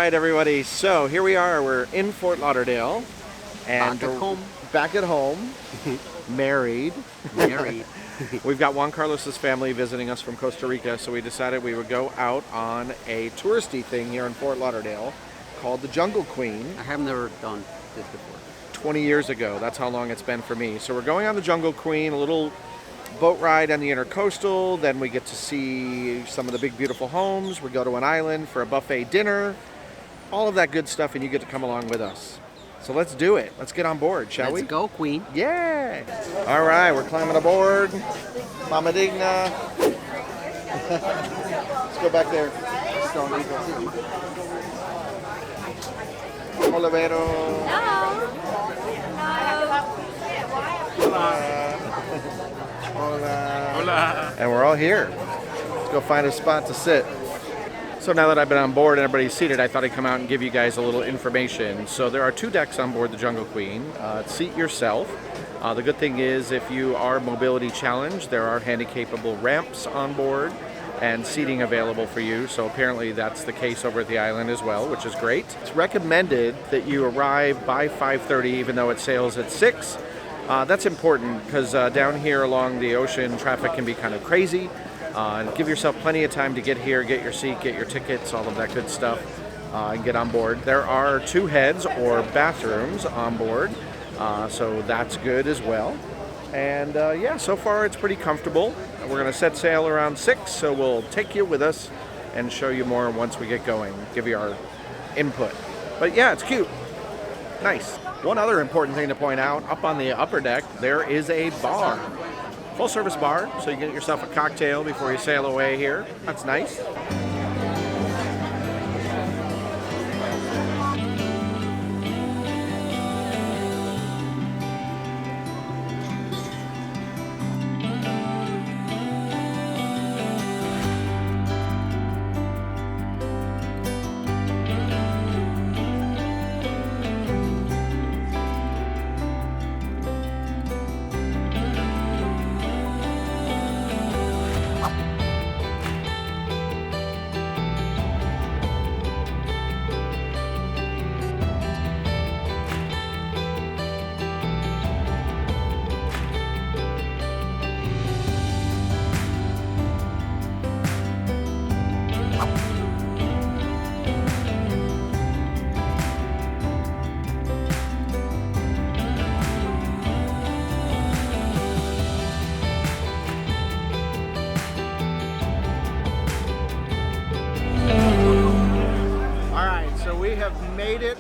right, everybody. So here we are. We're in Fort Lauderdale. And back at home. Back at home. Married. We've got Juan Carlos's family visiting us from Costa Rica, so we decided we would go out on a touristy thing here in Fort Lauderdale called the Jungle Queen. I have never done this before. 20 years ago. That's how long it's been for me. So we're going on the Jungle Queen, a little boat ride on the intercoastal. Then we get to see some of the big, beautiful homes. We go to an island for a buffet dinner. All of that good stuff, and you get to come along with us. So let's do it. Let's get on board, shall we? Let's go, Queen. Yeah. All right, we're climbing aboard. Mama Digna. Let's go back there. Hola, Vero. Hola. Hola. And we're all here. Let's go find a spot to sit. So now that I've been on board and everybody's seated, I thought I'd come out and give you guys a little information. So there are 2 decks on board the Jungle Queen. Seat yourself. The good thing is if you are mobility challenged, there are handicapable ramps on board and seating available for you. So apparently that's the case over at the island as well, which is great. It's recommended that you arrive by 5:30 even though it sails at 6. That's important because down here along the ocean, traffic can be kind of crazy. Give yourself plenty of time to get here, get your seat, get your tickets, all of that good stuff, and get on board. There are 2 heads or bathrooms on board, so that's good as well. And yeah, so far it's pretty comfortable. We're going to set sail around 6, so we'll take you with us and show you more once we get going, give you our input. But yeah, it's cute. Nice. One other important thing to point out, up on the upper deck, there is a bar. Full service bar, so you get yourself a cocktail before you sail away here. That's nice.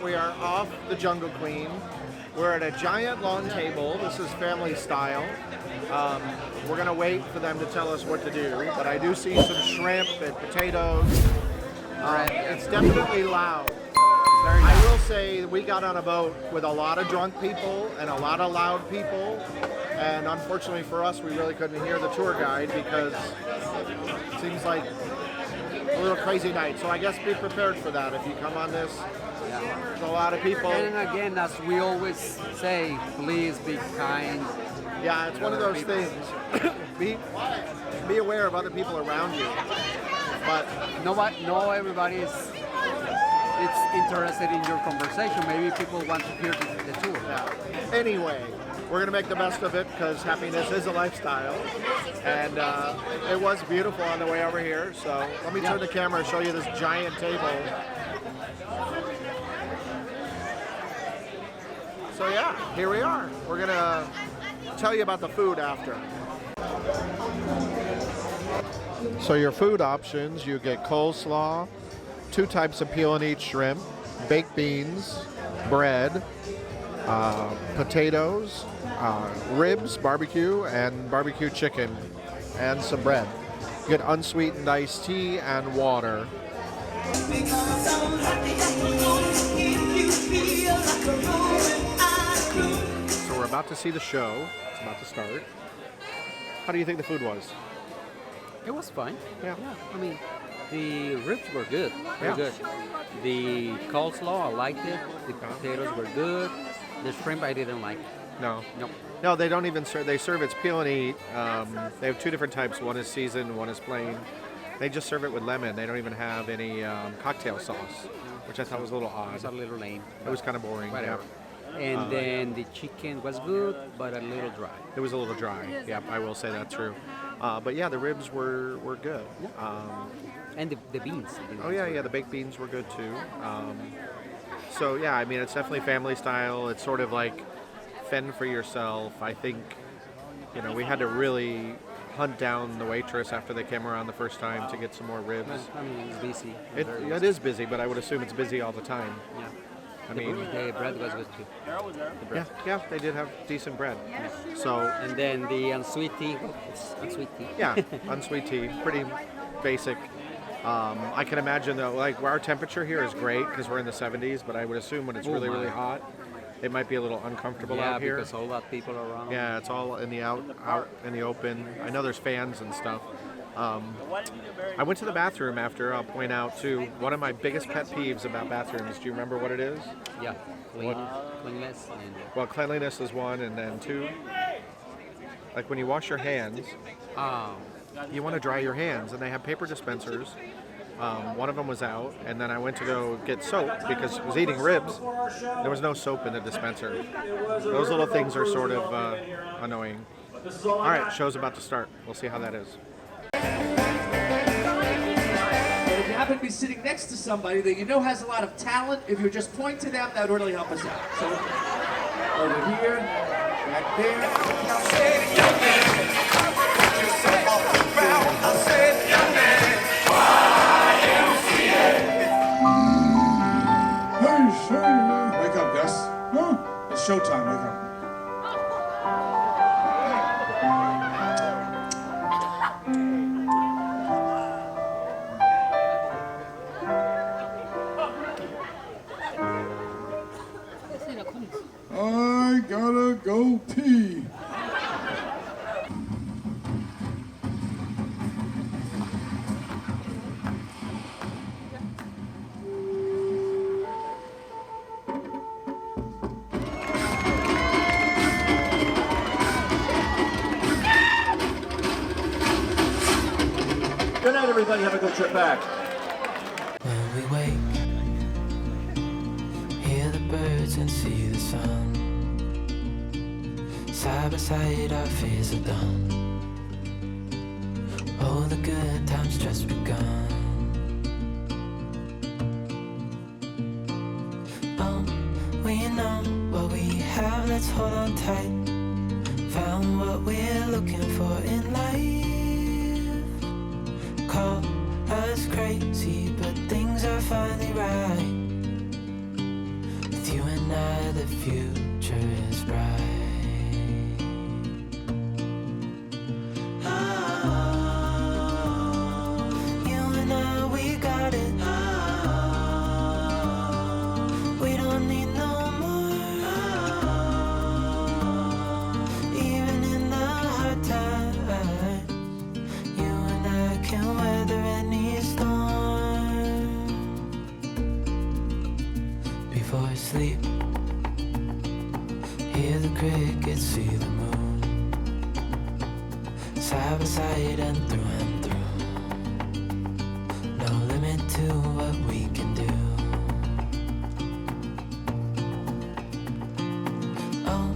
We are off the Jungle Queen. We're at a giant long table. This is family style. We're going to wait for them to tell us what to do, but I do see some shrimp and potatoes. It's definitely loud. I will say we got on a boat with a lot of drunk people and a lot of loud people, and unfortunately for us, we really couldn't hear the tour guide because it seems like a little crazy night. So I guess be prepared for that if you come on this. There's a lot of people. And again, as we always say, please be kind. Yeah, it's one of those things. be aware of other people around you. But no everybody is interested in your conversation. Maybe people want to hear the tour. Yeah. Anyway, we're going to make the best of it because happiness is a lifestyle. And it was beautiful on the way over here. So let me turn the camera and show you this giant table. So yeah, here we are. We're gonna tell you about the food after. So your food options, you get coleslaw, 2 types of peel and eat shrimp, baked beans, bread, potatoes, ribs, barbecue, and barbecue chicken, and some bread. You get unsweetened iced tea and water. So we're about to see the show. It's about to start. How do you think the food was? It was fine. Yeah. I mean, the ribs were good. Yeah. Good. The coleslaw, I liked it. The potatoes were good. The shrimp, I didn't like. No. Nope. No, they don't even serve. They serve it's peel and eat. They have 2 different types. One is seasoned, one is plain. They just serve it with lemon. They don't even have any cocktail sauce, which I thought was a little odd. It's a little lame. It was kind of boring. Whatever. Yeah. And then the chicken was good, but a little dry. It was a little dry. Yep, I will say that's true. But yeah, the ribs were good. And the beans. Oh yeah, the baked beans were good too. So yeah, I mean, it's definitely family style. It's sort of like fend for yourself. I think, we had to really hunt down the waitress after they came around the first time to get some more ribs. I mean, it's busy. It is busy, but I would assume it's busy all the time. Yeah. I mean, the bread was good too. yeah, they did have decent bread. So, And then the unsweet tea. It's unsweet tea. yeah, unsweet tea, pretty basic. I can imagine though, like our temperature here is great because we're in the 70s, but I would assume when it's really hot, it might be a little uncomfortable out here. Yeah, because a lot of people are around. Yeah, it's all in the out in the open. I know there's fans and stuff. I went to the bathroom after. I'll point out too. One of my biggest pet peeves about bathrooms. Do you remember what it is? Yeah, cleanliness. And Well, cleanliness is one, and then two, like when you wash your hands, you want to dry your hands, and they have paper dispensers. One of them was out, and then I went to go get soap because I was eating ribs. There was no soap in the dispenser. Those little things are sort of annoying. All right, show's about to start. We'll see how that is. And if you happen to be sitting next to somebody that you know has a lot of talent, if you just point to them, that would really help us out. So, over here, back there. Wake up, Gus. It's showtime. Wake up. I gotta go pee. Good night, everybody. Have a good trip back. When we wake, hear the birds and see the sun. Side by side, our fears are done. Oh, the good times just begun. Oh, we know what we have, let's hold on tight. Found what we're looking for in life. Call us crazy, but things are finally right. With you and I, the future is bright. You and I, we got it. We don't need no more. Even in the hard times, you and I can weather any storm. Before I sleep, hear the crickets, see the moon. Side by side and through. No limit to what we can do. Oh,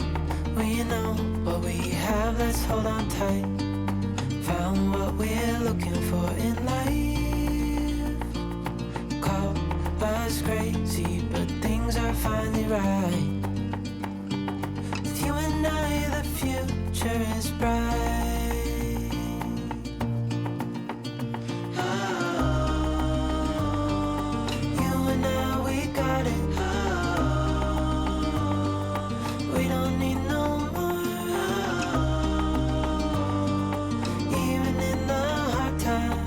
we know what we have, let's hold on tight. Found what we're looking for in life. Call us crazy, but things are finally right. With you and I, the future is bright. You and I, we got it. We don't need no more. Even in the hard times.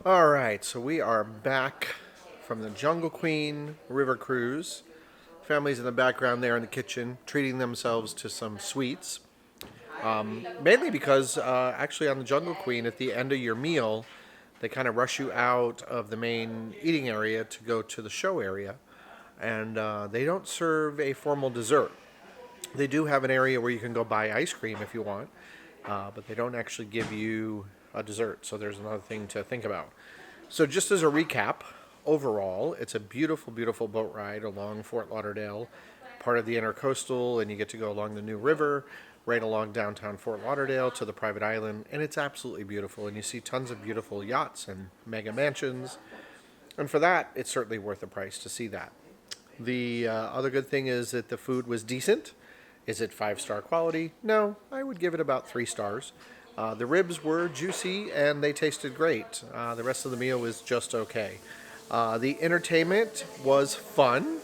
All right, so we are back from the Jungle Queen River Cruise. Families in the background there in the kitchen treating themselves to some sweets. Mainly because actually on the Jungle Queen, at the end of your meal, they kind of rush you out of the main eating area to go to the show area. And they don't serve a formal dessert. They do have an area where you can go buy ice cream if you want, but they don't actually give you a dessert. So there's another thing to think about. So just as a recap, overall, it's a beautiful, beautiful boat ride along Fort Lauderdale, part of the Intercoastal, and you get to go along the New River, right along downtown Fort Lauderdale to the private island, and it's absolutely beautiful. And you see tons of beautiful yachts and mega mansions, and for that, it's certainly worth the price to see that. The other good thing is that the food was decent. Is it 5-star quality? No, I would give it about 3 stars. The ribs were juicy and they tasted great. The rest of the meal was just okay. The entertainment was fun.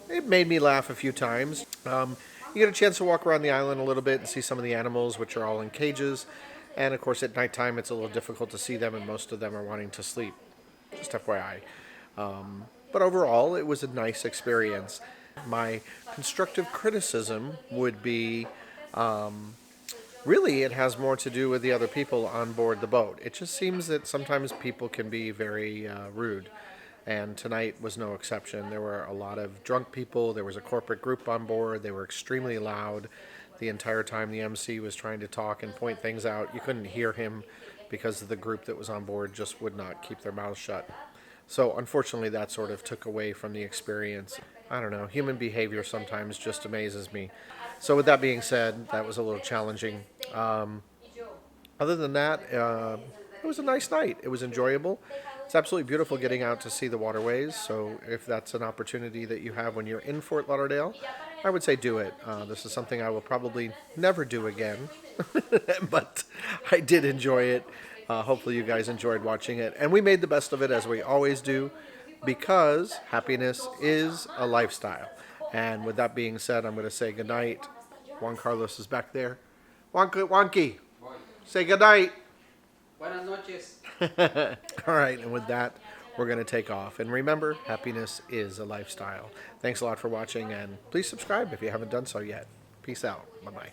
It made me laugh a few times. You get a chance to walk around the island a little bit and see some of the animals, which are all in cages. And of course, at nighttime, it's a little difficult to see them, and most of them are wanting to sleep. Just FYI. But overall, it was a nice experience. My constructive criticism would be, really, it has more to do with the other people on board the boat. It just seems that sometimes people can be very rude, and tonight was no exception. There were a lot of drunk people. There was a corporate group on board. They were extremely loud the entire time the MC was trying to talk and point things out. You couldn't hear him because the group that was on board just would not keep their mouths shut. So unfortunately, that sort of took away from the experience. I don't know, human behavior sometimes just amazes me. So with that being said, that was a little challenging. Other than that, it was a nice night. It was enjoyable. It's absolutely beautiful getting out to see the waterways. So if that's an opportunity that you have when you're in Fort Lauderdale, I would say do it. This is something I will probably never do again, but I did enjoy it. Hopefully you guys enjoyed watching it. And we made the best of it, as we always do, because happiness is a lifestyle. And with that being said, I'm going to say goodnight. Juan Carlos is back there. Wonky, say goodnight. Buenas noches. All right, and with that, we're going to take off. And remember, happiness is a lifestyle. Thanks a lot for watching, and please subscribe if you haven't done so yet. Peace out. Bye-bye.